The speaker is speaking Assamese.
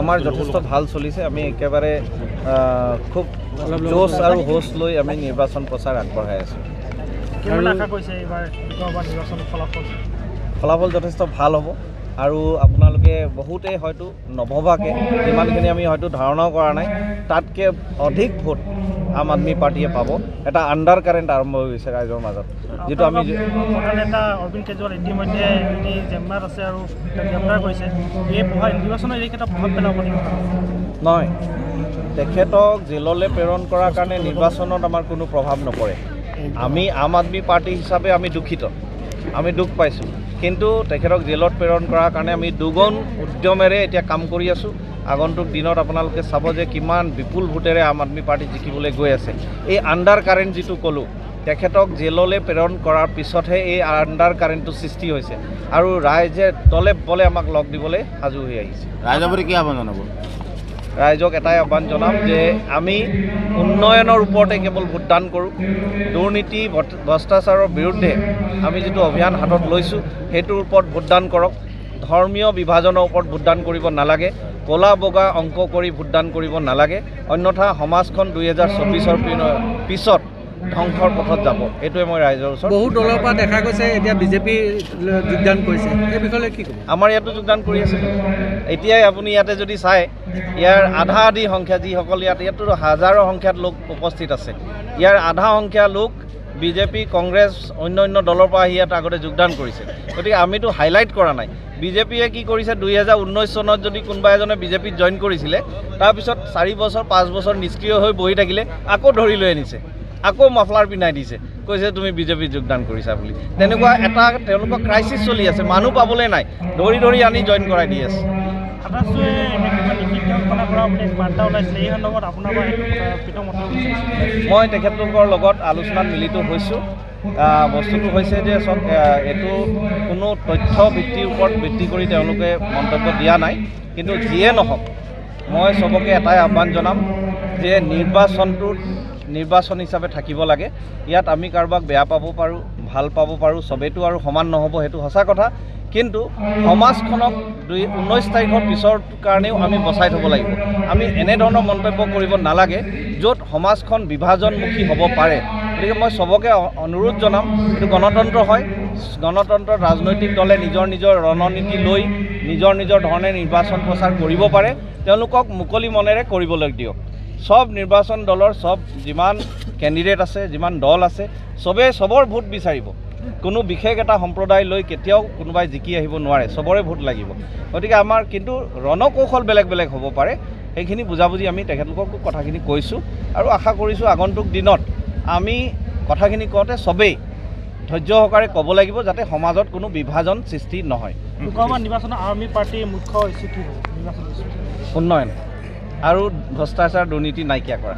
আমাৰ যথেষ্ট ভাল চলিছে। আমি একেবাৰে খুব জোচ আৰু হোচ লৈ আমি নিৰ্বাচন প্ৰচাৰ আগবঢ়াই আছোঁ। ফলাফল যথেষ্ট ভাল হ'ব আৰু আপোনালোকে বহুতেই হয়তো নভবাকৈ যিমানখিনি আমি হয়তো ধাৰণাও কৰা নাই তাতকৈ অধিক ভোট আম আদমি পাৰ্টীয়ে পাব। এটা আণ্ডাৰ কাৰেণ্ট আৰম্ভ হৈ গৈছে ৰাইজৰ মাজত, যিটো আমি প্ৰধান নেতা অৰবিন্দ কেজৰিৱাল ইতিমধ্যে জেম্মাত আছে আৰু গ্ৰেপ্তাৰ কৰিছে। এই নিৰ্বাচনৰ এই ক্ষেত্ৰত প্ৰভাৱ পেলাব নহয়। তেখেতক জেললৈ প্ৰেৰণ কৰাৰ কাৰণে নিৰ্বাচনত আমাৰ কোনো প্ৰভাৱ নপৰে। আমি আম আদমি পাৰ্টি হিচাপে আমি দুখিত, আমি দুখ পাইছোঁ, কিন্তু তেখেতক জেলত প্ৰেৰণ কৰাৰ কাৰণে আমি দুগুণ উদ্যমেৰে এতিয়া কাম কৰি আছোঁ। আগন্তুক দিনত আপোনালোকে চাব যে কিমান বিপুল ভোটেৰে আম আদমি পাৰ্টি জিকিবলৈ গৈ আছে। এই আণ্ডাৰ কাৰেণ্ট যিটো ক'লোঁ, তেখেতক জেললৈ প্ৰেৰণ কৰাৰ পিছতহে এই আণ্ডাৰ কাৰেণ্টটো সৃষ্টি হৈছে আৰু ৰাইজে দলে বলে আমাক লগ দিবলৈ সাজু হৈ আহিছে। ৰাইজৰ প্ৰতি কি আহ্বান জনাব? ৰাইজক এটাই আহ্বান জনাম যে আমি উন্নয়নৰ ওপৰতে কেৱল ভোটদান কৰোঁ। দুৰ্নীতি ভ্ৰষ্টাচাৰৰ বিৰুদ্ধে আমি যিটো অভিযান হাতত লৈছোঁ সেইটোৰ ওপৰত ভোটদান কৰক। ধৰ্মীয় বিভাজনৰ ওপৰত ভোটদান কৰিব নালাগে, ক'লা বগা অংক কৰি ভোটদান কৰিব নালাগে, অন্যথা সমাজখন 2024 পিছত ধ্বংসৰ পথত যাব। এইটোৱে মই ৰাইজৰ ওচৰত। বহু দলৰ পৰা দেখা গৈছে এতিয়া বিজেপি যোগদান কৰিছে, এই বিষয়ে কি ক'ব? আমাৰ ইয়াতো যোগদান কৰি আছে। এতিয়াই আপুনি ইয়াতে যদি চায়, ইয়াৰ আধা আধি সংখ্যা যিসকল ইয়াততো হাজাৰৰ সংখ্যাত লোক উপস্থিত আছে, ইয়াৰ আধা সংখ্যা লোক বিজেপি কংগ্ৰেছ অন্য দলৰ পৰা আহি ইয়াত আগতে যোগদান কৰিছে। গতিকে আমিতো হাইলাইট কৰা নাই। বিজেপিয়ে কি কৰিছে, 2019 চনত যদি কোনোবা এজনে বিজেপিত জইন কৰিছিলে, তাৰপিছত 4 বছৰ 5 বছৰ নিষ্ক্ৰিয় হৈ বহি থাকিলে, আকৌ ধৰি লৈ আনিছে, আকৌ মাফলাৰ পিন্ধাই দিছে, কৈছে তুমি বিজেপিত যোগদান কৰিছা বুলি। তেনেকুৱা এটা তেওঁলোকৰ ক্ৰাইচিছ চলি আছে, মানুহ পাবলৈ নাই, ধৰি আনি জইন কৰাই দি আছে। মই তেখেতলোকৰ লগত আলোচনাত মিলিত হৈছোঁ। বস্তুটো হৈছে যে এইটো কোনো তথ্য ভিত্তিৰ ওপৰত ভিত্তি কৰি তেওঁলোকে মন্তব্য দিয়া নাই, কিন্তু যিয়ে নহওক মই চবকে এটাই আহ্বান জনাম যে নিৰ্বাচনটোত নিৰ্বাচন হিচাপে থাকিব লাগে। ইয়াত আমি কাৰোবাক বেয়া পাব পাৰোঁ, ভাল পাব পাৰোঁ, চবেইটো আৰু সমান নহ'ব, সেইটো সঁচা কথা। কিন্তু সমাজখনক 19 তাৰিখৰ পিছৰ কাৰণেও আমি বচাই থ'ব লাগিব। আমি এনেধৰণৰ মন্তব্য কৰিব নালাগে য'ত সমাজখন বিভাজনমুখী হ'ব পাৰে। গতিকে মই চবকে অনুৰোধ জনাম, এইটো গণতন্ত্ৰ হয়, গণতন্ত্ৰত ৰাজনৈতিক দলে নিজৰ ৰণনীতি লৈ নিজৰ ধৰণে নিৰ্বাচন প্ৰচাৰ কৰিব পাৰে। তেওঁলোকক মুকলি মনেৰে কৰিবলৈ দিয়ক। সব নিৰ্বাচন দলৰ যিমান কেণ্ডিডেট আছে, যিমান দল আছে, চবৰ ভোট বিচাৰিব। কোনো বিশেষ এটা সম্প্ৰদায় লৈ কেতিয়াও কোনোবাই জিকি আহিব নোৱাৰে, চবৰে ভোট লাগিব। গতিকে আমাৰ কিন্তু ৰণকৌশল বেলেগ হ'ব পাৰে, সেইখিনি বুজাবুজি আমি তেখেতলোকক কথাখিনি কৈছোঁ আৰু আশা কৰিছোঁ আগন্তুক দিনত আমি কথাখিনি কওঁতে চবেই ধৈৰ্য সহকাৰে ক'ব লাগিব যাতে সমাজত কোনো বিভাজন সৃষ্টি নহয়। নিৰ্বাচনৰ আৰ্মি পাৰ্টিৰ মুখ্য ইছ্যু কি হ'ব? উন্নয়ন আৰু ভ্ৰষ্টাচাৰ দুৰ্নীতি নাইকিয়া কৰা।